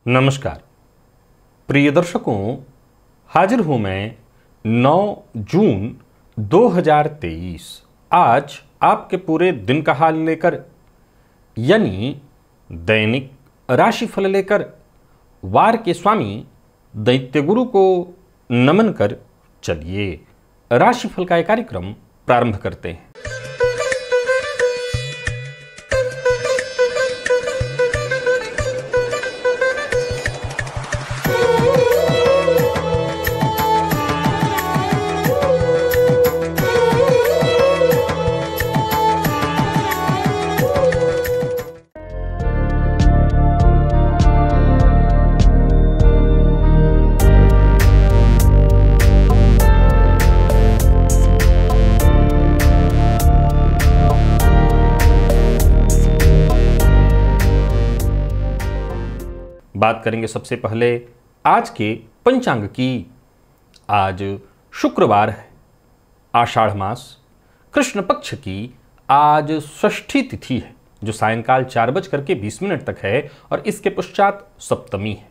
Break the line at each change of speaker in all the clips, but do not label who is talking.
नमस्कार प्रिय दर्शकों, हाजिर हूं मैं 9 जून 2023 आज आपके पूरे दिन का हाल लेकर, यानी दैनिक राशिफल लेकर वार के स्वामी दैत्यगुरु को नमन कर चलिए राशिफल का एक कार्यक्रम प्रारंभ करते हैं। बात करेंगे सबसे पहले आज के पंचांग की। आज शुक्रवार है, आषाढ़ मास, कृष्ण पक्ष की आज षष्ठी तिथि है जो सायंकाल 4:20 तक है और इसके पश्चात सप्तमी है।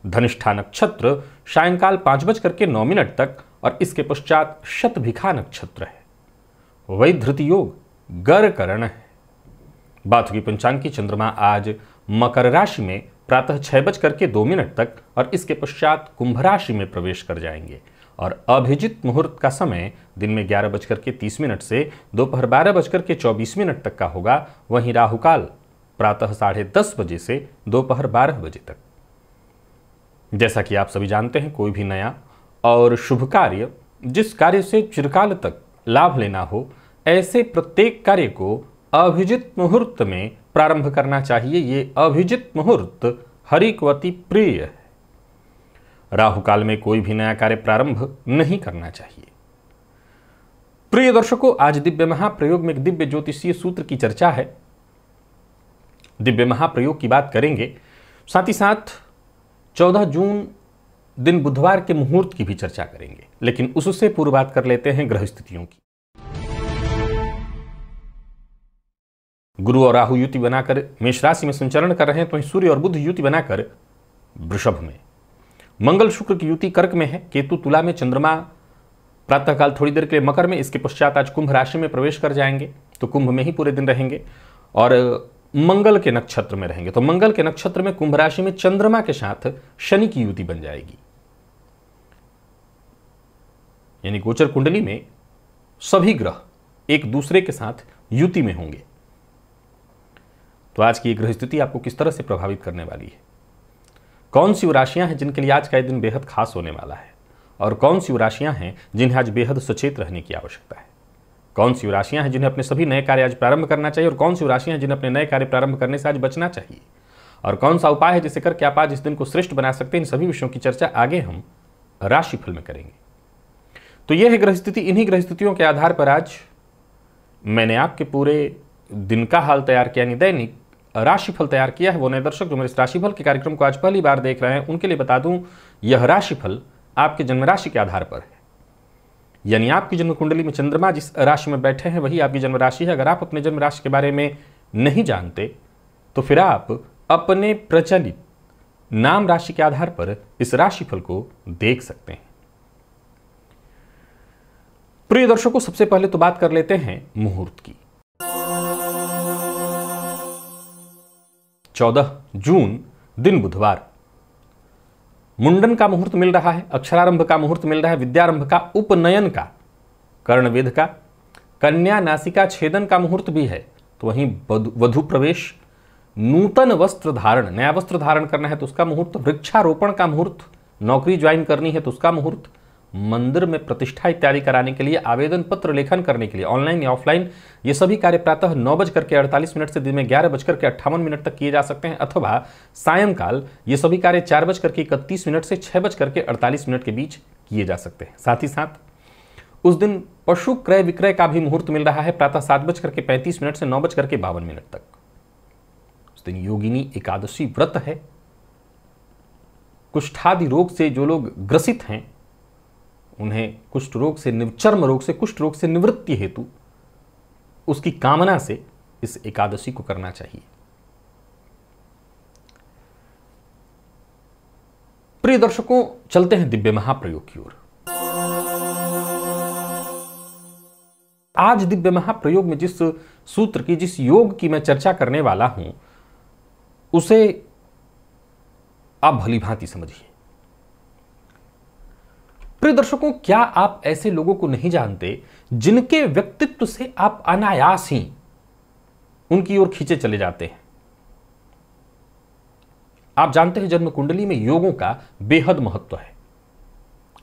धनिष्ठा नक्षत्र सायंकाल 5:09 तक और इसके पश्चात शतभिखा नक्षत्र है। वैधृति योग गरकरण है। बात होगी पंचांग की। चंद्रमा आज मकर राशि में प्रातः 6:02 तक और इसके पश्चात कुंभ राशि में प्रवेश कर जाएंगे और अभिजित मुहूर्त का समय दिन में 11:30 से दोपहर 12:24 तक का होगा। वहीं राहुकाल प्रातः 10:30 बजे से दोपहर 12 बजे तक। जैसा कि आप सभी जानते हैं, कोई भी नया और शुभ कार्य, जिस कार्य से चिरकाल तक लाभ लेना हो, ऐसे प्रत्येक कार्य को अभिजित मुहूर्त में प्रारंभ करना चाहिए। ये अभिजित मुहूर्त हरि को अति प्रिय है। राहु काल में कोई भी नया कार्य प्रारंभ नहीं करना चाहिए। प्रिय दर्शकों, आज दिव्य महाप्रयोग में एक दिव्य ज्योतिषीय सूत्र की चर्चा है। दिव्य महाप्रयोग की बात करेंगे, साथ ही साथ 14 जून दिन बुधवार के मुहूर्त की भी चर्चा करेंगे, लेकिन उससे पूर्व बात कर लेते हैं ग्रह स्थितियों की। गुरु और राहु युति बनाकर मेष राशि में संचरण कर रहे हैं, तो वहीं सूर्य और बुध युति बनाकर वृषभ में, मंगल शुक्र की युति कर्क में है, केतु तुला में, चंद्रमा प्रातःकाल थोड़ी देर के लिए मकर में, इसके पश्चात आज कुंभ राशि में प्रवेश कर जाएंगे, तो कुंभ में ही पूरे दिन रहेंगे और मंगल के नक्षत्र में रहेंगे। तो मंगल के नक्षत्र में कुंभ राशि में चंद्रमा के साथ शनि की युति बन जाएगी, यानी गोचर कुंडली में सभी ग्रह एक दूसरे के साथ युति में होंगे। तो आज की ग्रह स्थिति आपको किस तरह से प्रभावित करने वाली है, कौन सी वो राशियां हैं जिनके लिए आज का दिन बेहद खास होने वाला है, और कौन सी वो राशियां हैं जिन्हें आज बेहद सचेत रहने की आवश्यकता है, कौन सी वो राशियां हैं जिन्हें अपने सभी नए कार्य आज प्रारंभ करना चाहिए, और कौन सी वो राशियां हैं जिन्हें अपने नए कार्य प्रारंभ करने से आज बचना चाहिए, और कौन सा उपाय है जिसे करके आप आज इस दिन को श्रेष्ठ बना सकते हैं। इन सभी विषयों की चर्चा आगे हम राशिफल में करेंगे। तो यह है ग्रह स्थिति। इन्हीं ग्रह स्थितियों के आधार पर आज मैंने आपके पूरे दिन का हाल तैयार किया, यानी दैनिक राशिफल तैयार किया है। वो नए दर्शक जो मेरे इस राशिफल के कार्यक्रम को आज पहली बार देख रहे हैं, उनके लिए बता दूं, यह राशिफल आपके जन्म राशि के आधार पर है, यानी आपकी जन्म कुंडली में चंद्रमा जिस राशि में बैठे हैं वही आपकी जन्म राशि है। अगर आप अपने जन्म राशि के बारे में नहीं जानते तो फिर आप अपने प्रचलित नाम राशि के आधार पर इस राशिफल को देख सकते हैं। प्रिय दर्शकों, सबसे पहले तो बात कर लेते हैं मुहूर्त की। 14 जून दिन बुधवार, मुंडन का मुहूर्त मिल रहा है, अक्षरारंभ का मुहूर्त मिल रहा है, विद्यारंभ का, उपनयन का, कर्णवेध का, कन्या नासिका छेदन का मुहूर्त भी है। तो वहीं वधु प्रवेश, नूतन वस्त्र धारण, नया वस्त्र धारण करना है तो उसका मुहूर्त, वृक्षारोपण का मुहूर्त, नौकरी ज्वाइन करनी है तो उसका मुहूर्त, मंदिर में प्रतिष्ठा इत्यादि कराने के लिए, आवेदन पत्र लेखन करने के लिए ऑनलाइन या ऑफलाइन, ये सभी कार्य प्रातः 9:48 से दिन में 11:58 तक किए जा सकते हैं, अथवा सायंकाल ये सभी कार्य 4:31 से 6:48 के बीच किए जा सकते हैं। साथ ही साथ उस दिन पशु क्रय विक्रय का भी मुहूर्त मिल रहा है, प्रातः 7:35 से 9:52 तक। उस दिन योगिनी एकादशी व्रत है। कुष्ठादि रोग से जो लोग ग्रसित हैं उन्हें कुष्ठ रोग से, चर्म रोग से, कुष्ठ रोग से निवृत्ति हेतु उसकी कामना से इस एकादशी को करना चाहिए। प्रिय दर्शकों, चलते हैं दिव्य महाप्रयोग की ओर। आज दिव्य महाप्रयोग में जिस सूत्र की, जिस योग की मैं चर्चा करने वाला हूं, उसे आप भली भांति समझिए। प्रिय दर्शकों, क्या आप ऐसे लोगों को नहीं जानते जिनके व्यक्तित्व से आप अनायास ही उनकी ओर खींचे चले जाते हैं? आप जानते हैं जन्म कुंडली में योगों का बेहद महत्व है।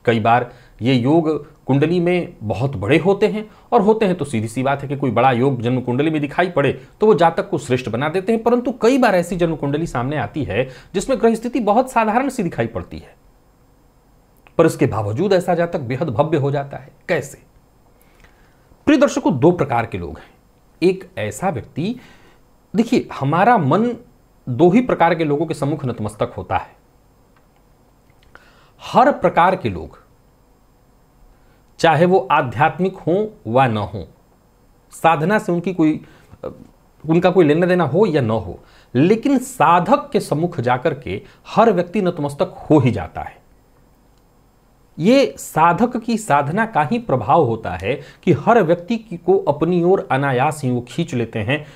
कई बार ये योग कुंडली में बहुत बड़े होते हैं, और होते हैं तो सीधी सी बात है कि कोई बड़ा योग जन्म कुंडली में दिखाई पड़े तो वो जातक को श्रेष्ठ बना देते हैं। परंतु कई बार ऐसी जन्म कुंडली सामने आती है जिसमें ग्रह स्थिति बहुत साधारण सी दिखाई पड़ती है, पर इसके बावजूद ऐसा जातक बेहद भव्य हो जाता है। कैसे? प्रिय दर्शकों, दो प्रकार के लोग हैं। एक ऐसा व्यक्ति, देखिए, हमारा मन दो ही प्रकार के लोगों के सम्मुख नतमस्तक होता है। हर प्रकार के लोग, चाहे वो आध्यात्मिक हो व न हो, साधना से उनका कोई लेना देना हो या न हो, लेकिन साधक के सम्मुख जाकर के हर व्यक्ति नतमस्तक हो ही जाता है। ये साधक की साधना का ही प्रभाव होता है कि हर व्यक्ति को अपनी ओर अनायास ही वो खींच लेते हैं।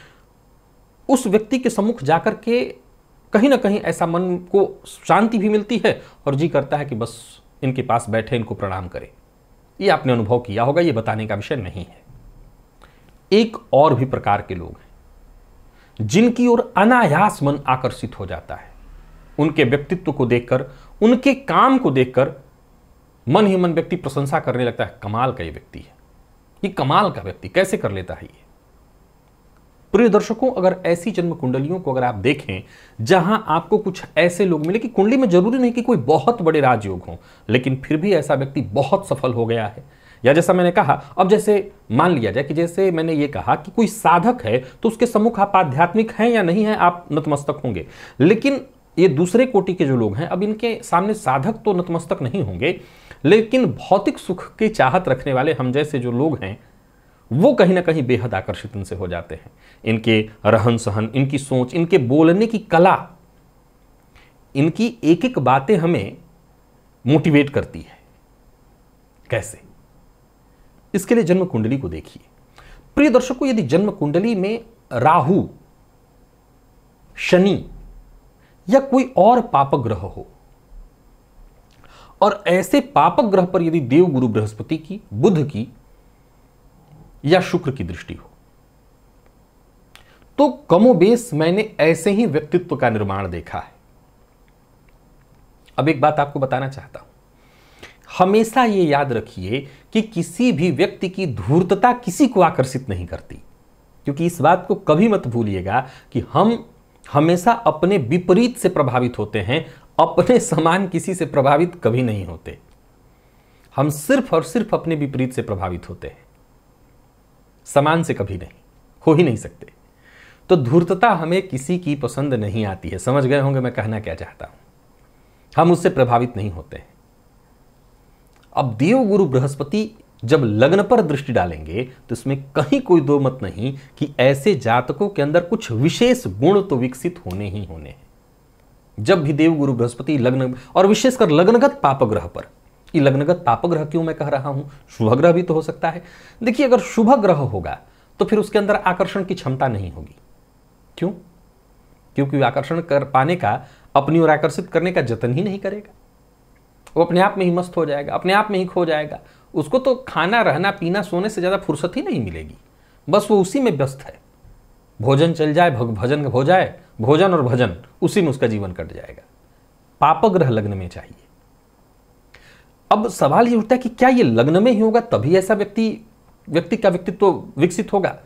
उस व्यक्ति के सम्मुख जाकर के कहीं ना कहीं ऐसा मन को शांति भी मिलती है और जी करता है कि बस इनके पास बैठे, इनको प्रणाम करें। ये आपने अनुभव किया होगा, ये बताने का विषय नहीं है। एक और भी प्रकार के लोग हैं जिनकी ओर अनायास मन आकर्षित हो जाता है। उनके व्यक्तित्व को देखकर, उनके काम को देखकर मन ही मन व्यक्ति प्रशंसा करने लगता है, कमाल का ये व्यक्ति है, ये कमाल का व्यक्ति कैसे कर लेता है ये। प्रिय दर्शकों, अगर ऐसी जन्म कुंडलियों को अगर आप देखें जहां आपको कुछ ऐसे लोग मिले कि कुंडली में जरूरी नहीं कि कोई बहुत बड़े राजयोग हो, लेकिन फिर भी ऐसा व्यक्ति बहुत सफल हो गया है, या जैसा मैंने कहा, अब जैसे मान लिया जाए कि जैसे मैंने ये कहा कि कोई साधक है तो उसके सम्मुख आप आध्यात्मिक हैं या नहीं है, आप नतमस्तक होंगे। लेकिन ये दूसरे कोटि के जो लोग हैं, अब इनके सामने साधक तो नतमस्तक नहीं होंगे, लेकिन भौतिक सुख की चाहत रखने वाले हम जैसे जो लोग हैं वो कहीं ना कहीं बेहद आकर्षित इनसे हो जाते हैं। इनके रहन सहन, इनकी सोच, इनके बोलने की कला, इनकी एक एक बातें हमें मोटिवेट करती है। कैसे? इसके लिए जन्म कुंडली को देखिए। प्रिय दर्शकों, यदि जन्म कुंडली में राहु, शनि या कोई और पापक ग्रह हो, और ऐसे पापक ग्रह पर यदि देव गुरु बृहस्पति की, बुध की या शुक्र की दृष्टि हो, तो कमोबेश मैंने ऐसे ही व्यक्तित्व का निर्माण देखा है। अब एक बात आपको बताना चाहता हूं, हमेशा यह याद रखिए कि किसी भी व्यक्ति की धूर्तता किसी को आकर्षित नहीं करती, क्योंकि इस बात को कभी मत भूलिएगा कि हम हमेशा अपने विपरीत से प्रभावित होते हैं, अपने समान किसी से प्रभावित कभी नहीं होते। हम सिर्फ और सिर्फ अपने विपरीत से प्रभावित होते हैं, समान से कभी नहीं, हो ही नहीं सकते। तो धूर्तता हमें किसी की पसंद नहीं आती है। समझ गए होंगे मैं कहना क्या चाहता हूं। हम उससे प्रभावित नहीं होते हैं। अब देव गुरु बृहस्पति जब लग्न पर दृष्टि डालेंगे तो इसमें कहीं कोई दो मत नहीं कि ऐसे जातकों के अंदर कुछ विशेष गुण तो विकसित होने ही होने हैं। जब भी देव गुरु बृहस्पति लग्न, और विशेषकर लग्नगत पाप ग्रह पर, ये लग्नगत पाप ग्रह क्यों मैं कह रहा हूं, शुभ ग्रह भी तो हो सकता है। देखिए, अगर शुभ ग्रह होगा तो फिर उसके अंदर आकर्षण की क्षमता नहीं होगी। क्यों? क्योंकि आकर्षण कर पाने का, अपनी ओर आकर्षित करने का जतन ही नहीं करेगा। वो अपने आप में ही मस्त हो जाएगा, अपने आप में ही खो जाएगा। उसको तो खाना, रहना, पीना, सोने से ज्यादा फुर्सत ही नहीं मिलेगी। बस वो उसी में व्यस्त है। भोजन चल जाए, भजन हो जाए, भोजन और भजन, उसी में उसका जीवन कट जाएगा। पाप ग्रह लग्न में चाहिए। अब सवाल ये उठता है कि क्या ये लग्न में ही होगा तभी ऐसा व्यक्ति का व्यक्तित्व विकसित होगा?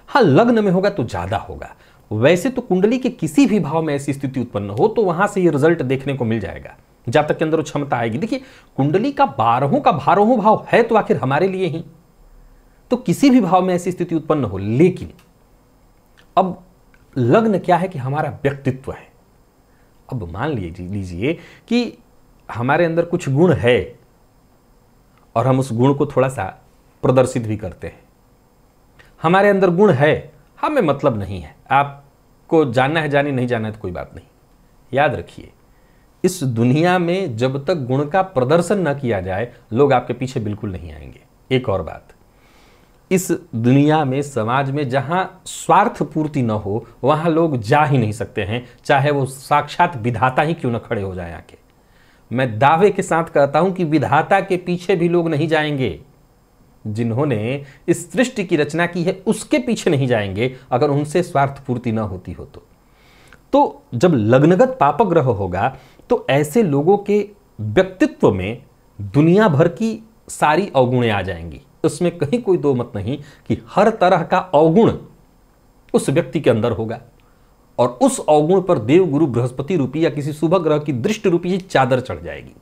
हाँ, लग्न में होगा तो ज्यादा होगा। वैसे तो कुंडली के किसी भी भाव में ऐसी स्थिति उत्पन्न हो तो वहां से ये रिजल्ट देखने को मिल जाएगा, जब तक के अंदर वो क्षमता आएगी। देखिए, कुंडली का 12 का 12वां भाव है तो आखिर हमारे लिए ही, तो किसी भी भाव में ऐसी स्थिति उत्पन्न हो। लेकिन अब लग्न क्या है कि हमारा व्यक्तित्व है। अब मान लीजिए कि हमारे अंदर कुछ गुण है और हम उस गुण को थोड़ा सा प्रदर्शित भी करते हैं। हमारे अंदर गुण है, हमें मतलब नहीं है, आपको जानना है जानिए, नहीं जानना है तो कोई बात नहीं। याद रखिए, इस दुनिया में जब तक गुण का प्रदर्शन न किया जाए लोग आपके पीछे बिल्कुल नहीं आएंगे। एक और बात, इस दुनिया में, समाज में जहां स्वार्थ पूर्ति न हो वहां लोग जा ही नहीं सकते हैं, चाहे वो साक्षात विधाता ही क्यों न खड़े हो जाए आके। मैं दावे के साथ कहता हूं कि विधाता के पीछे भी लोग नहीं जाएंगे। जिन्होंने इस सृष्टि की रचना की है उसके पीछे नहीं जाएंगे अगर उनसे स्वार्थ पूर्ति न होती हो तो जब लग्नगत पापग्रह होगा तो ऐसे लोगों के व्यक्तित्व में दुनिया भर की सारी अवगुणें आ जाएंगी। उसमें कहीं कोई दो मत नहीं कि हर तरह का अवगुण उस व्यक्ति के अंदर होगा और उस अवगुण पर देव गुरु बृहस्पति रूपी या किसी शुभ ग्रह की दृष्टि रूपी चादर चढ़ जाएगी।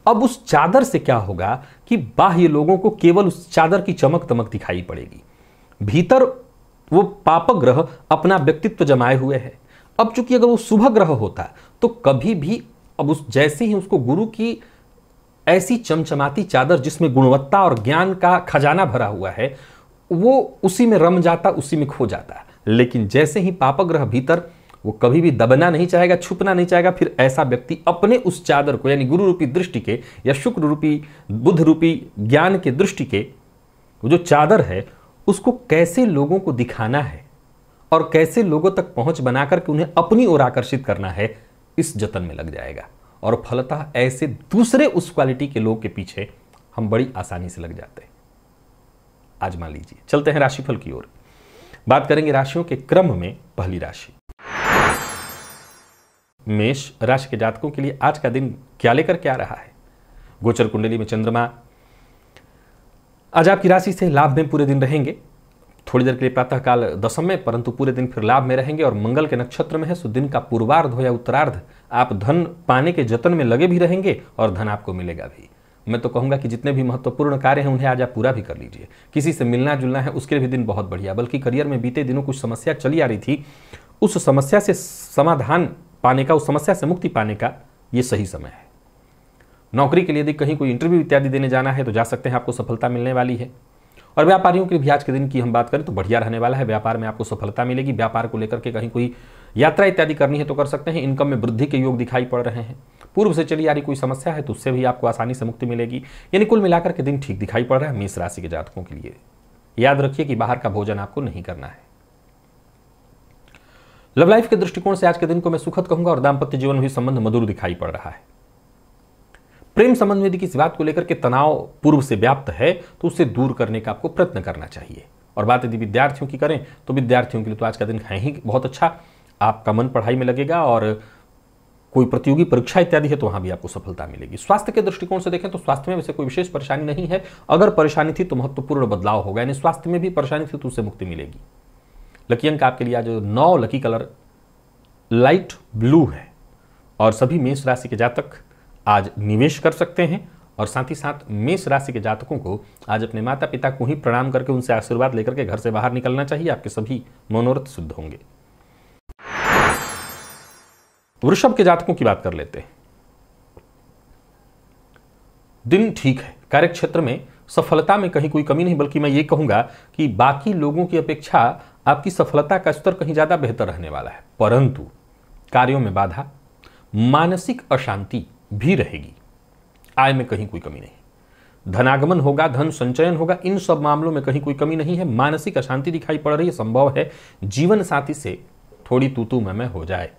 अब उस चादर से क्या होगा कि बाह्य लोगों को केवल उस चादर की चमक दमक दिखाई पड़ेगी, भीतर वो पाप ग्रह अपना व्यक्तित्व जमाए हुए है। अब चूंकि अगर वो शुभ ग्रह होता तो कभी भी, अब उस जैसे ही उसको गुरु की ऐसी चमचमाती चादर जिसमें गुणवत्ता और ज्ञान का खजाना भरा हुआ है, वो उसी में रम जाता, उसी में खो जाता। लेकिन जैसे ही पापग्रह भीतर, वो कभी भी दबना नहीं चाहेगा, छुपना नहीं चाहेगा, फिर ऐसा व्यक्ति अपने उस चादर को, यानी गुरु रूपी दृष्टि के या शुक्र रूपी बुध रूपी ज्ञान के दृष्टि के वो जो चादर है उसको कैसे लोगों को दिखाना है और कैसे लोगों तक पहुंच बनाकर के उन्हें अपनी ओर आकर्षित करना है, इस जतन में लग जाएगा। और फलतः ऐसे दूसरे उस क्वालिटी के लोग के पीछे हम बड़ी आसानी से लग जाते हैं। आजमा लीजिए। चलते हैं राशिफल की ओर। बात करेंगे राशियों के क्रम में। पहली राशि मेष राशि के जातकों के लिए आज का दिन क्या लेकर के आ रहा है। गोचर कुंडली में चंद्रमा आज आपकी राशि से लाभ में पूरे दिन रहेंगे। थोड़ी देर के लिए प्रातःकाल दशम में, परंतु पूरे दिन फिर लाभ में रहेंगे और मंगल के नक्षत्र में है। सो दिन का पूर्वार्ध हो या उत्तरार्ध आप धन पाने के जतन में लगे भी रहेंगे और धन आपको मिलेगा भी। मैं तो कहूंगा कि जितने भी महत्वपूर्ण कार्य हैं उन्हें आज आप पूरा भी कर लीजिए। किसी से मिलना जुलना है उसके लिए भी दिन बहुत बढ़िया। बल्कि करियर में बीते दिनों कुछ समस्या चली आ रही थी, उस समस्या से समाधान पाने का, उस समस्या से मुक्ति पाने का ये सही समय है। नौकरी के लिए यदि कहीं कोई इंटरव्यू इत्यादि देने जाना है तो जा सकते हैं, आपको सफलता मिलने वाली है। और व्यापारियों के लिए आज के दिन की हम बात करें तो बढ़िया रहने वाला है। व्यापार में आपको सफलता मिलेगी। व्यापार को लेकर के कहीं कोई यात्रा इत्यादि करनी है तो कर सकते हैं। इनकम में वृद्धि के योग दिखाई पड़ रहे हैं। पूर्व से चली आ रही कोई समस्या है तो उससे भी आपको आसानी से मुक्ति मिलेगी। यानी कुल मिलाकर के दिन ठीक दिखाई पड़ रहा है मेष राशि के जातकों के लिए। याद रखिए कि बाहर का भोजन आपको नहीं करना है। लव लाइफ के दृष्टिकोण से आज के दिन को मैं सुखद कहूंगा और दाम्पत्य जीवन भी संबंध मधुर दिखाई पड़ रहा है। प्रेम संबंध में यदि किसी बात को लेकर के तनाव पूर्व से व्याप्त है तो उसे दूर करने का आपको प्रयत्न करना चाहिए। और बात यदि विद्यार्थियों की करें तो विद्यार्थियों के लिए तो आज का दिन है ही बहुत अच्छा। आपका मन पढ़ाई में लगेगा और कोई प्रतियोगी परीक्षा इत्यादि है तो वहां भी आपको सफलता मिलेगी। स्वास्थ्य के दृष्टिकोण से देखें तो स्वास्थ्य में वैसे कोई विशेष परेशानी नहीं है। अगर परेशानी थी तो महत्वपूर्ण बदलाव होगा, यानी स्वास्थ्य में भी परेशानी थी तो उससे मुक्ति मिलेगी। लकी अंक आपके लिए आज 9, लकी कलर लाइट ब्लू है और सभी मेष राशि के जातक आज निवेश कर सकते हैं। और साथ ही साथ मेष राशि के जातकों को आज अपने माता पिता को ही प्रणाम करके उनसे आशीर्वाद लेकर के घर से बाहर निकलना चाहिए। आपके सभी मनोरथ सिद्ध होंगे। वृषभ के जातकों की बात कर लेते हैं। दिन ठीक है। कार्यक्षेत्र में सफलता में कहीं कोई कमी नहीं, बल्कि मैं ये कहूंगा कि बाकी लोगों की अपेक्षा आपकी सफलता का स्तर कहीं ज्यादा बेहतर रहने वाला है। परंतु कार्यों में बाधा, मानसिक अशांति भी रहेगी। आय में कहीं कोई कमी नहीं। धनागमन होगा, धन संचयन होगा, इन सब मामलों में कहीं कोई कमी नहीं है। मानसिक अशांति दिखाई पड़ रही है। संभव है जीवन साथी से थोड़ी तू मैं हो जाए।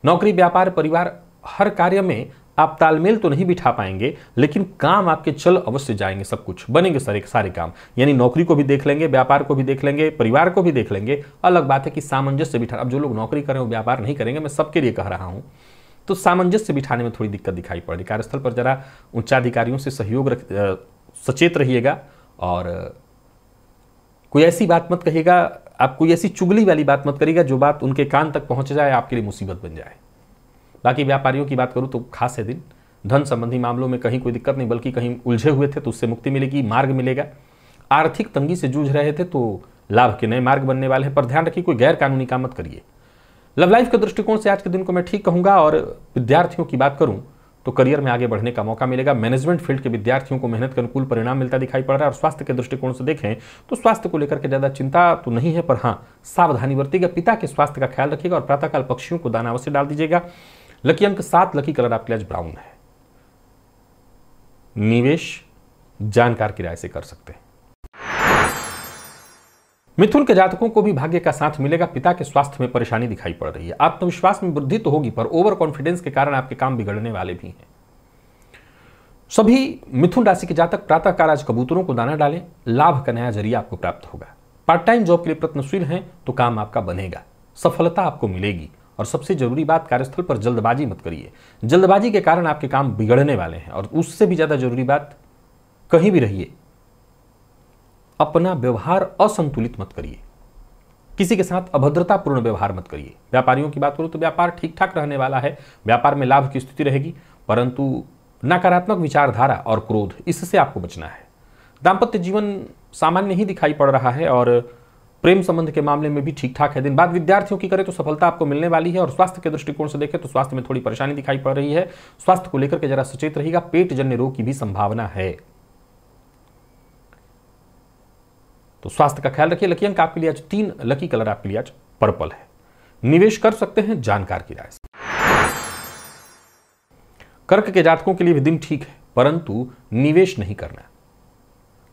नौकरी, व्यापार, परिवार, हर कार्य में आप तालमेल तो नहीं बिठा पाएंगे, लेकिन काम आपके चल अवश्य जाएंगे। सब कुछ बनेंगे सारे काम। यानी नौकरी को भी देख लेंगे, व्यापार को भी देख लेंगे, परिवार को भी देख लेंगे। अलग बात है कि सामंजस्य बिठा, अब जो लोग नौकरी करें वो व्यापार नहीं करेंगे, मैं सबके लिए कह रहा हूं, तो सामंजस्य बिठाने में थोड़ी दिक्कत दिखाई पड़ रही। कार्यस्थल पर जरा उच्चाधिकारियों से सहयोग सचेत रहिएगा और कोई ऐसी बात मत कहिएगा, आप कोई ऐसी चुगली वाली बात मत करिएगा जो बात उनके कान तक पहुंच जाए, आपके लिए मुसीबत बन जाए। बाकी व्यापारियों की बात करूं तो खास है दिन। धन संबंधी मामलों में कहीं कोई दिक्कत नहीं, बल्कि कहीं उलझे हुए थे तो उससे मुक्ति मिलेगी, मार्ग मिलेगा। आर्थिक तंगी से जूझ रहे थे तो लाभ के नए मार्ग बनने वाले हैं, पर ध्यान रखिए कोई गैर कानूनी काम मत करिए। लव लाइफ के दृष्टिकोण से आज के दिन को मैं ठीक कहूंगा। और विद्यार्थियों की बात करूं तो करियर में आगे बढ़ने का मौका मिलेगा। मैनेजमेंट फील्ड के विद्यार्थियों को मेहनत के अनुकूल परिणाम मिलता दिखाई पड़ रहा है। और स्वास्थ्य के दृष्टिकोण से देखें तो स्वास्थ्य को लेकर के ज्यादा चिंता तो नहीं है, पर हाँ सावधानी बरतिएगा। पिता के स्वास्थ्य का ख्याल रखिएगा और प्रातःकाल पक्षियों को दाना अवश्य डाल दीजिएगा। लकी अंक 7, लकी कलर आपके लिए आज ब्राउन है। निवेश जानकार की राय से कर सकते हैं। मिथुन के जातकों को भी भाग्य का साथ मिलेगा। पिता के स्वास्थ्य में परेशानी दिखाई पड़ रही है। आत्मविश्वास में वृद्धि तो होगी, पर ओवर कॉन्फिडेंस के कारण आपके काम बिगड़ने वाले भी हैं। सभी मिथुन राशि के जातक प्रातःकाल आज कबूतरों को दाना डालें, लाभ का नया जरिया आपको प्राप्त होगा। पार्ट टाइम जॉब के लिए प्रयत्नशील हैं तो काम आपका बनेगा, सफलता आपको मिलेगी। और सबसे जरूरी बात, कार्यस्थल पर जल्दबाजी मत करिए। जल्दबाजी के कारण आपके काम बिगड़ने वाले हैं। और उससे भी ज्यादा जरूरी बात, कहीं भी रहिए, अपना व्यवहार असंतुलित मत करिए। किसी के साथ अभद्रतापूर्ण व्यवहार मत करिए। व्यापारियों की बात करूं तो व्यापार ठीक ठाक रहने वाला है। व्यापार में लाभ की स्थिति रहेगी, परंतु नकारात्मक विचारधारा और क्रोध, इससे आपको बचना है। दाम्पत्य जीवन सामान्य ही दिखाई पड़ रहा है और प्रेम संबंध के मामले में भी ठीक ठाक है दिन। बात विद्यार्थियों की करें तो सफलता आपको मिलने वाली है। और स्वास्थ्य के दृष्टिकोण से देखें तो स्वास्थ्य में थोड़ी परेशानी दिखाई पड़ रही है। स्वास्थ्य को लेकर के जरा सचेत रहिएगा। पेट जन्य रोग की भी संभावना है, तो स्वास्थ्य का ख्याल रखिए। लकी अंक आपके लिए आज 3, लकी कलर आपके लिए आज पर्पल है। निवेश कर सकते हैं जानकार की राय से। कर्क के जातकों के लिए भी दिन ठीक है, परंतु निवेश नहीं करना।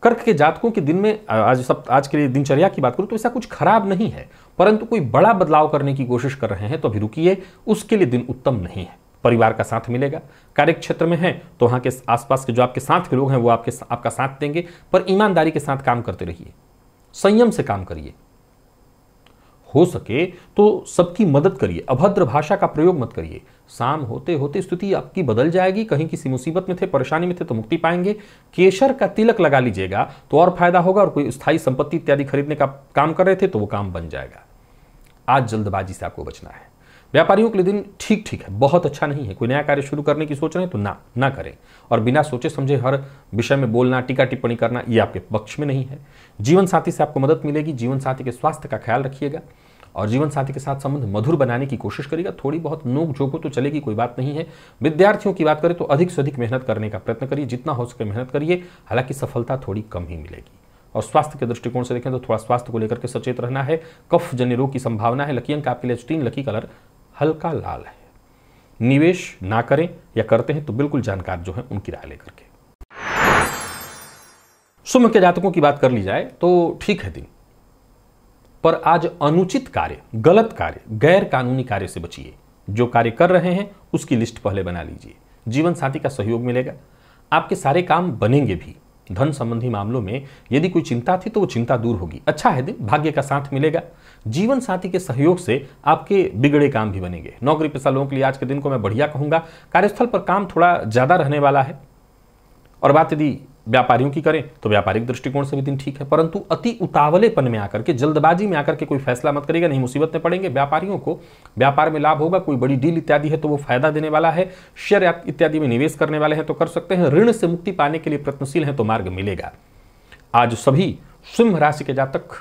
कर्क के जातकों के दिन में आज के लिए दिनचर्या की बात करूं तो ऐसा कुछ खराब नहीं है, परंतु कोई बड़ा बदलाव करने की कोशिश कर रहे हैं तो अभी रुकिए, उसके लिए दिन उत्तम नहीं है। परिवार का साथ मिलेगा। कार्य क्षेत्र में है तो वहां के आसपास के जो आपके साथ के लोग हैं वो आपका साथ देंगे, पर ईमानदारी के साथ काम करते रहिए, संयम से काम करिए। हो सके तो सबकी मदद करिए, अभद्र भाषा का प्रयोग मत करिए। शाम होते होते स्थिति आपकी बदल जाएगी। कहीं किसी मुसीबत में थे, परेशानी में थे तो मुक्ति पाएंगे। केशर का तिलक लगा लीजिएगा तो और फायदा होगा। और कोई स्थायी संपत्ति इत्यादि खरीदने का काम कर रहे थे तो वो काम बन जाएगा। आज जल्दबाजी से आपको बचना है। व्यापारियों के लिए दिन ठीक ठीक है, बहुत अच्छा नहीं है। कोई नया कार्य शुरू करने की सोच रहे हैं तो ना करें। और बिना सोचे समझे हर विषय में बोलना, टीका टिप्पणी करना, ये आपके पक्ष में नहीं है। जीवन साथी से आपको मदद मिलेगी। जीवन साथी के स्वास्थ्य का ख्याल रखिएगा और जीवन साथी के साथ संबंध मधुर बनाने की कोशिश करिएगा। थोड़ी बहुत नोक झोंक हो तो चलेगी, कोई बात नहीं है। विद्यार्थियों की बात करें तो अधिक से अधिक मेहनत करने का प्रयत्न करिए, जितना हो सके मेहनत करिए। हालांकि सफलता थोड़ी कम ही मिलेगी। और स्वास्थ्य के दृष्टिकोण से देखें तो थोड़ा स्वास्थ्य को लेकर के सचेत रहना है। कफ जन्य रोग की संभावना है। लकी अंक आपके लिए 3, लकी कलर हल्का लाल है। निवेश ना करें या करते हैं तो बिल्कुल जानकार जो है उनकी राय लेकर के। सिंह के जातकों की बात कर ली जाए तो ठीक है दिन, पर आज अनुचित कार्य, गलत कार्य, गैर कानूनी कार्य से बचिए। जो कार्य कर रहे हैं उसकी लिस्ट पहले बना लीजिए। जीवन साथी का सहयोग मिलेगा, आपके सारे काम बनेंगे भी। धन संबंधी मामलों में यदि कोई चिंता थी तो वो चिंता दूर होगी। अच्छा है दिन, भाग्य का साथ मिलेगा। जीवन साथी के सहयोग से आपके बिगड़े काम भी बनेंगे। नौकरी पेशा लोगों के लिए आज के दिन को मैं बढ़िया कहूंगा। कार्यस्थल पर काम थोड़ा ज्यादा रहने वाला है। और बात यदि व्यापारियों की करें तो व्यापारिक दृष्टिकोण से भी दिन ठीक है, परंतु अति उतावलेपन में आकर के, जल्दबाजी में आकर के कोई फैसला मत करिएगा, नहीं मुसीबत में पड़ेंगे। व्यापारियों को व्यापार में लाभ होगा। कोई बड़ी डील इत्यादि है तो वो फायदा देने वाला है। शेयर इत्यादि में निवेश करने वाले हैं तो कर सकते हैं। ऋण से मुक्ति पाने के लिए प्रयत्नशील हैं तो मार्ग मिलेगा। आज सभी सिंह राशि के जातक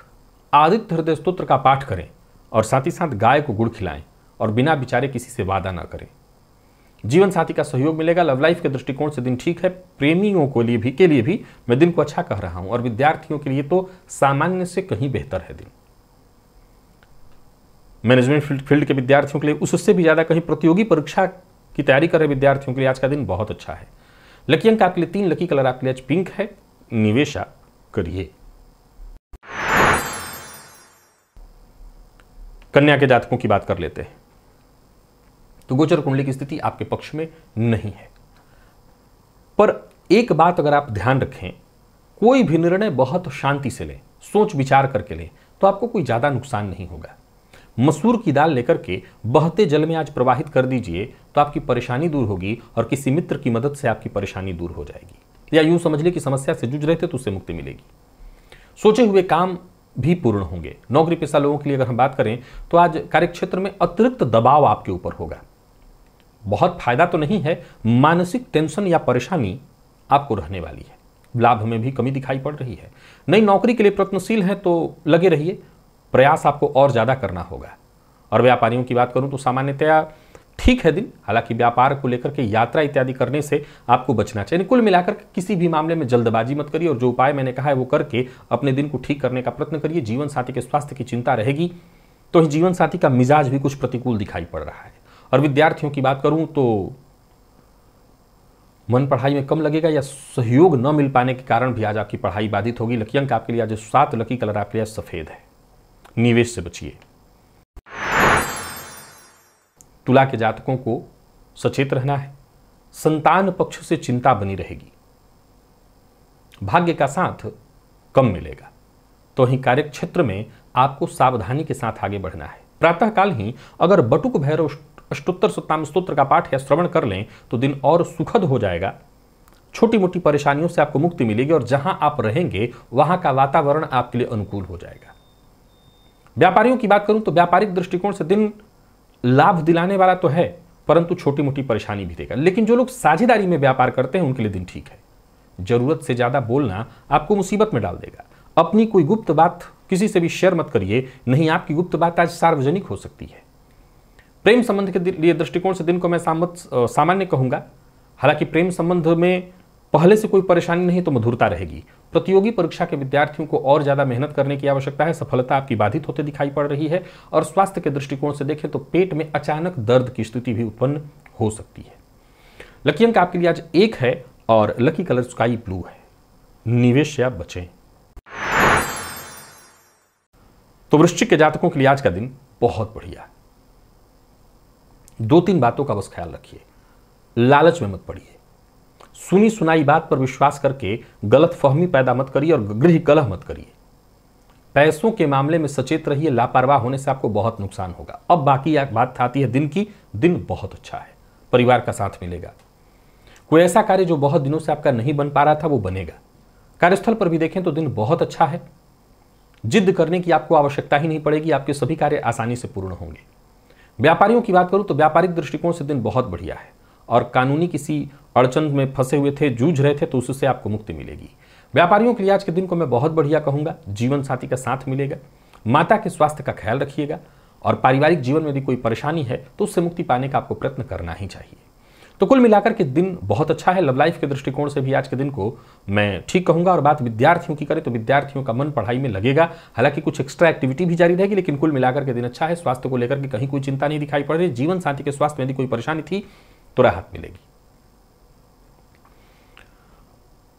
आदित्य हृदय स्तोत्र का पाठ करें और साथ ही साथ गाय को गुड़ खिलाएं और बिना विचारे किसी से वादा ना करें। जीवन साथी का सहयोग मिलेगा। लव लाइफ के दृष्टिकोण से दिन ठीक है। प्रेमियों के लिए भी मैं दिन को अच्छा कह रहा हूं। और विद्यार्थियों के लिए तो सामान्य से कहीं बेहतर है दिन। मैनेजमेंट फील्ड के विद्यार्थियों के लिए उससे भी ज्यादा कहीं प्रतियोगी परीक्षा की तैयारी कर रहे विद्यार्थियों के लिए आज का दिन बहुत अच्छा है। लकी अंक आपके लिए 3, लकी कलर आपके लिए आज पिंक है। निवेश करिए। कन्या के जातकों की बात कर लेते हैं तो गोचर कुंडली की स्थिति आपके पक्ष में नहीं है, पर एक बात अगर आप ध्यान रखें, कोई भी निर्णय बहुत शांति से लें, सोच विचार करके लें तो आपको कोई ज्यादा नुकसान नहीं होगा। मसूर की दाल लेकर के बहते जल में आज प्रवाहित कर दीजिए तो आपकी परेशानी दूर होगी और किसी मित्र की मदद से आपकी परेशानी दूर हो जाएगी। या यूं समझ ले कि समस्या से जूझ रहे थे तो उससे मुक्ति मिलेगी। सोचे हुए काम भी पूर्ण होंगे। नौकरी पेशा लोगों के लिए अगर हम बात करें तो आज कार्यक्षेत्र में अतिरिक्त दबाव आपके ऊपर होगा। बहुत फायदा तो नहीं है, मानसिक टेंशन या परेशानी आपको रहने वाली है। लाभ में भी कमी दिखाई पड़ रही है। नई नौकरी के लिए प्रयत्नशील हैं तो लगे रहिए, प्रयास आपको और ज्यादा करना होगा। और व्यापारियों की बात करूं तो सामान्यतया ठीक है दिन, हालांकि व्यापार को लेकर के यात्रा इत्यादि करने से आपको बचना चाहिए। कुल मिलाकर किसी भी मामले में जल्दबाजी मत करिए और जो उपाय मैंने कहा है वो करके अपने दिन को ठीक करने का प्रयत्न करिए। जीवन साथी के स्वास्थ्य की चिंता रहेगी तो जीवन साथी का मिजाज भी कुछ प्रतिकूल दिखाई पड़ रहा है और विद्यार्थियों की बात करूं तो मन पढ़ाई में कम लगेगा या सहयोग न मिल पाने के कारण भी आज आपकी पढ़ाई बाधित होगी। लकी अंक आपके लिए आज 7, लकी कलर आपके लिए सफेद है। निवेश से बचिए। तुला के जातकों को सचेत रहना है। संतान पक्ष से चिंता बनी रहेगी। भाग्य का साथ कम मिलेगा, तो वहीं कार्य क्षेत्र में आपको सावधानी के साथ आगे बढ़ना है। प्रातःकाल ही अगर बटुक भैरव अष्टोत्तर सप्ताम स्तोत्र का पाठ या श्रवण कर लें तो दिन और सुखद हो जाएगा। छोटी मोटी परेशानियों से आपको मुक्ति मिलेगी और जहां आप रहेंगे वहां का वातावरण आपके लिए अनुकूल हो जाएगा। व्यापारियों की बात करूं तो व्यापारिक दृष्टिकोण से दिन लाभ दिलाने वाला तो है, परंतु छोटी मोटी परेशानी भी देगा। लेकिन जो लोग साझेदारी में व्यापार करते हैं उनके लिए दिन ठीक है। जरूरत से ज्यादा बोलना आपको मुसीबत में डाल देगा। अपनी कोई गुप्त बात किसी से भी शेयर मत करिए, नहीं आपकी गुप्त बात आज सार्वजनिक हो सकती है। प्रेम संबंध के लिए दृष्टिकोण से दिन को मैं सामान्य कहूंगा। हालांकि प्रेम संबंध में पहले से कोई परेशानी नहीं तो मधुरता रहेगी। प्रतियोगी परीक्षा के विद्यार्थियों को और ज्यादा मेहनत करने की आवश्यकता है। सफलता आपकी बाधित होते दिखाई पड़ रही है। और स्वास्थ्य के दृष्टिकोण से देखें तो पेट में अचानक दर्द की स्थिति भी उत्पन्न हो सकती है। लकी अंक आपके लिए आज 1 है और लकी कलर स्काई ब्लू है। निवेश से आप बचें। तो वृश्चिक के जातकों के लिए आज का दिन बहुत बढ़िया। 2-3 बातों का बस ख्याल रखिए। लालच में मत पड़िए। सुनी सुनाई बात पर विश्वास करके गलत फहमी पैदा मत करिए और गृह कलह मत करिए। पैसों के मामले में सचेत रहिए। लापरवाह होने से आपको बहुत नुकसान होगा। अब बाकी बात आती है दिन की। दिन बहुत अच्छा है। परिवार का साथ मिलेगा। कोई ऐसा कार्य जो बहुत दिनों से आपका नहीं बन पा रहा था वो बनेगा। कार्यस्थल पर भी देखें तो दिन बहुत अच्छा है। जिद करने की आपको आवश्यकता ही नहीं पड़ेगी। आपके सभी कार्य आसानी से पूर्ण होंगे। व्यापारियों की बात करूं तो व्यापारिक दृष्टिकोण से दिन बहुत बढ़िया है और कानूनी किसी अड़चन में फंसे हुए थे, जूझ रहे थे, तो उससे आपको मुक्ति मिलेगी। व्यापारियों के लिए आज के दिन को मैं बहुत बढ़िया कहूंगा। जीवन साथी का साथ मिलेगा। माता के स्वास्थ्य का ख्याल रखिएगा और पारिवारिक जीवन में यदि कोई परेशानी है तो उससे मुक्ति पाने का आपको प्रयत्न करना ही चाहिए। तो कुल मिलाकर के दिन बहुत अच्छा है। लव लाइफ के दृष्टिकोण से भी आज के दिन को मैं ठीक कहूंगा। और बात विद्यार्थियों की करें तो विद्यार्थियों का मन पढ़ाई में लगेगा। हालांकि कुछ एक्स्ट्रा एक्टिविटी भी जारी रहेगी, लेकिन कुल मिलाकर के दिन अच्छा है। स्वास्थ्य को लेकर के कहीं कोई चिंता नहीं दिखाई पड़ रही। जीवन साथी के स्वास्थ्य में यदि कोई परेशानी थी तो राहत मिलेगी।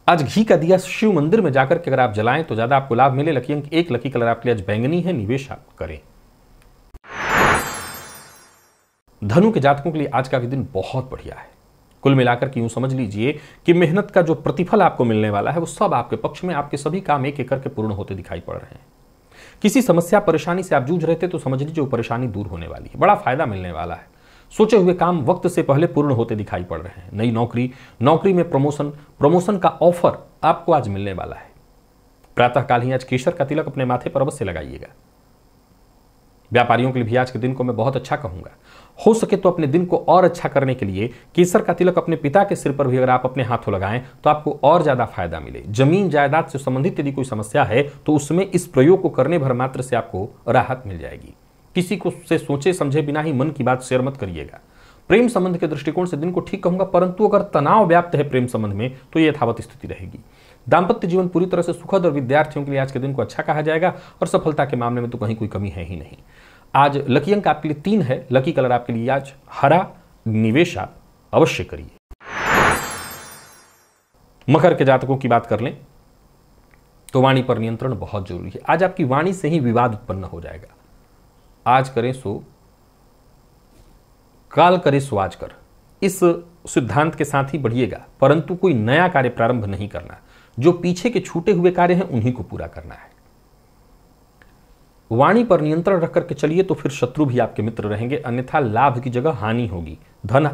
आज घी का दिया शिव मंदिर में जाकर के अगर आप जलाएं तो ज्यादा आपको लाभ मिले। लकी अंक 1, लकी कलर आपके लिए आज बैंगनी है। निवेश आप करें। धनु के जातकों के लिए आज का भी दिन बहुत बढ़िया है। कुल मिलाकर के यूं समझ लीजिए कि मेहनत का जो प्रतिफल आपको मिलने वाला है वो सब आपके पक्ष में। आपके सभी काम एक एक करके पूर्ण होते दिखाई पड़ रहे हैं। किसी समस्या परेशानी से आप जूझ रहे थे तो समझ लीजिए वो परेशानी दूर होने वाली है। बड़ा फायदा मिलने वाला है। सोचे हुए काम वक्त से पहले पूर्ण होते दिखाई पड़ रहे हैं। नई नौकरी में प्रमोशन का ऑफर आपको आज मिलने वाला है। प्रातःकाल ही आज केसर का तिलक अपने माथे पर अवश्य लगाइएगा। व्यापारियों के लिए भी आज के दिन को मैं बहुत अच्छा कहूंगा। हो सके तो अपने दिन को और अच्छा करने के लिए केसर का तिलक अपने पिता के सिर पर भी अगर आप अपने हाथों लगाएं तो आपको और ज्यादा फायदा मिले। जमीन जायदाद से संबंधित यदि कोई समस्या है तो उसमें इस प्रयोग को करने भर मात्र से आपको राहत मिल जाएगी। किसी को से सोचे समझे बिना ही मन की बात शेयर मत करिएगा। प्रेम संबंध के दृष्टिकोण से दिन को ठीक कहूंगा, परंतु अगर तनाव व्याप्त है प्रेम संबंध में तो ये यथावत स्थिति रहेगी। दाम्पत्य जीवन पूरी तरह से सुखद और विद्यार्थियों के लिए आज के दिन को अच्छा कहा जाएगा और सफलता के मामले में तो कहीं कोई कमी है ही नहीं। आज लकी अंक आपके लिए 3 है। लकी कलर आपके लिए आज हरा। निवेश आप अवश्य करिए। मकर के जातकों की बात कर लें तो वाणी पर नियंत्रण बहुत जरूरी है। आज आपकी वाणी से ही विवाद उत्पन्न हो जाएगा। आज करें सो काल करे सो आज कर, इस सिद्धांत के साथ ही बढ़िएगा, परंतु कोई नया कार्य प्रारंभ नहीं करना। जो पीछे के छूटे हुए कार्य हैं उन्हीं को पूरा करना है। वाणी पर नियंत्रण रख करके चलिए तो फिर शत्रु भी आपके मित्र रहेंगे, अन्यथा लाभ की जगह हानि होगी। धन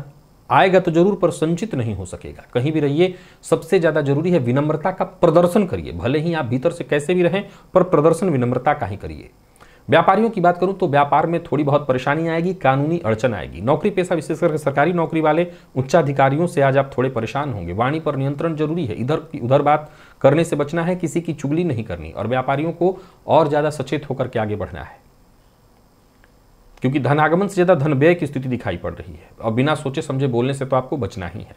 आएगा तो जरूर पर संचित नहीं हो सकेगा। कहीं भी रहिए सबसे ज्यादा जरूरी है विनम्रता का प्रदर्शन करिए। भले ही आप भीतर से कैसे भी रहें पर प्रदर्शन विनम्रता का ही करिए। व्यापारियों की बात करूं तो व्यापार में थोड़ी बहुत परेशानी आएगी, कानूनी अड़चन आएगी। नौकरी पेशा विशेषकर सरकारी नौकरी वाले उच्चाधिकारियों से आज आप थोड़े परेशान होंगे। वाणी पर नियंत्रण जरूरी है। इधर उधर बात करने से बचना है, किसी की चुगली नहीं करनी और व्यापारियों को और ज्यादा सचेत होकर के आगे बढ़ना है, क्योंकि धनागमन से ज्यादा धन व्यय की स्थिति दिखाई पड़ रही है और बिना सोचे समझे बोलने से तो आपको बचना ही है।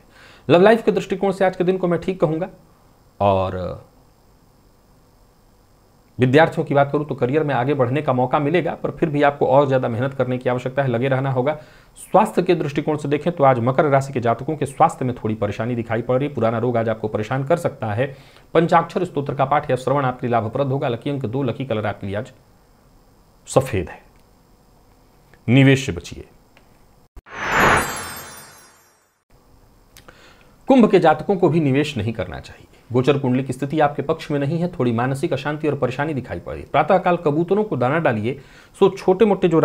लव लाइफ के दृष्टिकोण से आज के दिन को मैं ठीक कहूंगा और विद्यार्थियों की बात करूं तो करियर में आगे बढ़ने का मौका मिलेगा, पर फिर भी आपको और ज्यादा मेहनत करने की आवश्यकता है, लगे रहना होगा। स्वास्थ्य के दृष्टिकोण से देखें तो आज मकर राशि के जातकों के स्वास्थ्य में थोड़ी परेशानी दिखाई पड़ रही है। पुराना रोग आज आपको परेशान कर सकता है। पंचाक्षर स्तोत्र का पाठ या श्रवण आपके लिए लाभप्रद होगा। लकी अंक 2, लकी कलर आपके लिए आज सफेद है। निवेश से बचिए। कुंभ के जातकों को भी निवेश नहीं करना चाहिए। गोचर कुंडली की स्थिति आपके पक्ष में नहीं है। थोड़ी मानसिक अशांति और परेशानी दिखाई पड़ रही है। प्रातःकाल कबूतरों को दाना डालिए, सो छोटे मोटे जो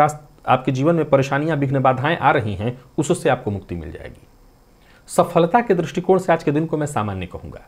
आपके जीवन में परेशानियां, विघ्न, बाधाएं आ रही हैं, उससे आपको मुक्ति मिल जाएगी। सफलता के दृष्टिकोण से आज के दिन को मैं सामान्य कहूंगा।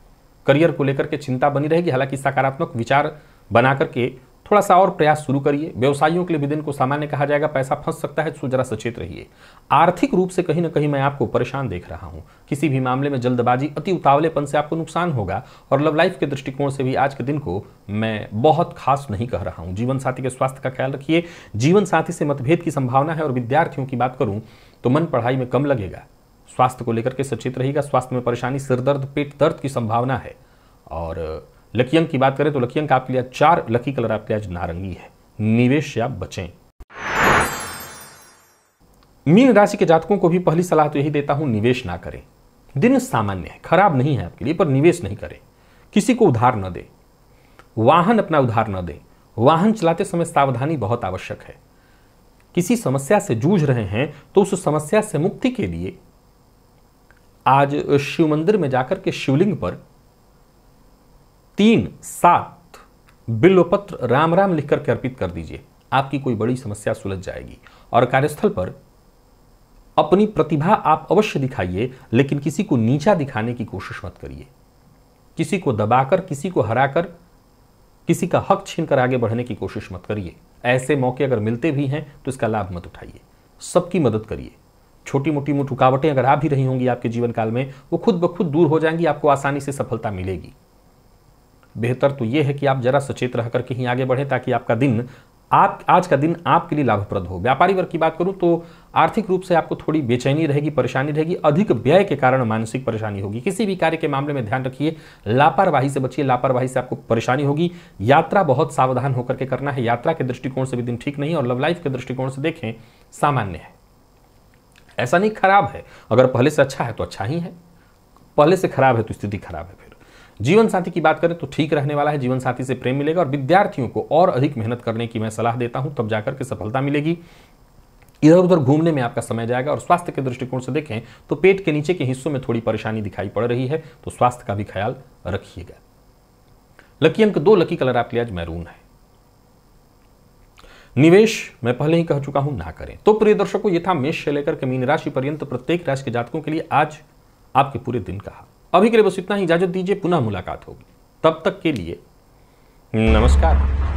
करियर को लेकर के चिंता बनी रहेगी, हालांकि सकारात्मक विचार बना करके थोड़ा सा और प्रयास शुरू करिए। व्यवसायियों के लिए भी दिन को सामान्य कहा जाएगा। पैसा फंस सकता है, तो जरा सचेत रहिए। आर्थिक रूप से कहीं ना कहीं मैं आपको परेशान देख रहा हूं। किसी भी मामले में जल्दबाजी, अति उतावलेपन से आपको नुकसान होगा। और लव लाइफ के दृष्टिकोण से भी आज के दिन को मैं बहुत खास नहीं कह रहा हूं। जीवन साथी के स्वास्थ्य का ख्याल रखिए। जीवन साथी से मतभेद की संभावना है। और विद्यार्थियों की बात करूं तो मन पढ़ाई में कम लगेगा। स्वास्थ्य को लेकर के सचेत रहिएगा। स्वास्थ्य में परेशानी, सिरदर्द, पेट दर्द की संभावना है। और लकी अंक की बात करें तो लकी अंक आपके लिए 4, लकी कलर आपके आज नारंगी है। निवेश से आप बचें। मीन राशि के जातकों को भी पहली सलाह तो यही देता हूं, निवेश ना करें। दिन सामान्य है, खराब नहीं है आपके लिए, पर निवेश नहीं करें। किसी को उधार न दे, वाहन अपना उधार न दे। वाहन चलाते समय सावधानी बहुत आवश्यक है। किसी समस्या से जूझ रहे हैं तो उस समस्या से मुक्ति के लिए आज शिव मंदिर में जाकर के शिवलिंग पर 3-7 बिल्वपत्र राम राम लिख करके अर्पित कर दीजिए। आपकी कोई बड़ी समस्या सुलझ जाएगी। और कार्यस्थल पर अपनी प्रतिभा आप अवश्य दिखाइए, लेकिन किसी को नीचा दिखाने की कोशिश मत करिए। किसी को दबाकर, किसी को हराकर, किसी का हक छीनकर आगे बढ़ने की कोशिश मत करिए। ऐसे मौके अगर मिलते भी हैं तो इसका लाभ मत उठाइए। सबकी मदद करिए। छोटी मोटी रुकावटें अगर आ भी रही होंगी आपके जीवन काल में, वो खुद ब खुद दूर हो जाएंगी। आपको आसानी से सफलता मिलेगी। बेहतर तो यह है कि आप जरा सचेत रह करके ही आगे बढ़ें, ताकि आपका दिन, आज का दिन आपके लिए लाभप्रद हो। व्यापारी वर्ग की बात करूं तो आर्थिक रूप से आपको थोड़ी बेचैनी रहेगी, परेशानी रहेगी। अधिक व्यय के कारण मानसिक परेशानी होगी। किसी भी कार्य के मामले में ध्यान रखिए, लापरवाही से बचिए। लापरवाही से आपको परेशानी होगी। यात्रा बहुत सावधान होकर के करना है। यात्रा के दृष्टिकोण से भी दिन ठीक नहीं। और लव लाइफ के दृष्टिकोण से देखें, सामान्य है। ऐसा नहीं खराब है। अगर पहले से अच्छा है तो अच्छा ही है, पहले से खराब है तो स्थिति खराब है। फिर जीवन साथी की बात करें तो ठीक रहने वाला है। जीवन साथी से प्रेम मिलेगा। और विद्यार्थियों को और अधिक मेहनत करने की मैं सलाह देता हूं, तब जाकर के सफलता मिलेगी। इधर उधर घूमने में आपका समय जाएगा। और स्वास्थ्य के दृष्टिकोण से देखें तो पेट के नीचे के हिस्सों में थोड़ी परेशानी दिखाई पड़ रही है, तो स्वास्थ्य का भी ख्याल रखिएगा। लकी अंक 2, लकी कलर आपके लिए आज मैरून है। निवेश मैं पहले ही कह चुका हूं, ना करें। तो प्रिय दर्शकों, ये था मेष से लेकर के मीन राशि पर्यंत प्रत्येक राशि के जातकों के लिए आज आपके पूरे दिन का। अभी के लिए बस इतना ही। इजाजत दीजिए, पुनः मुलाकात होगी। तब तक के लिए नमस्कार।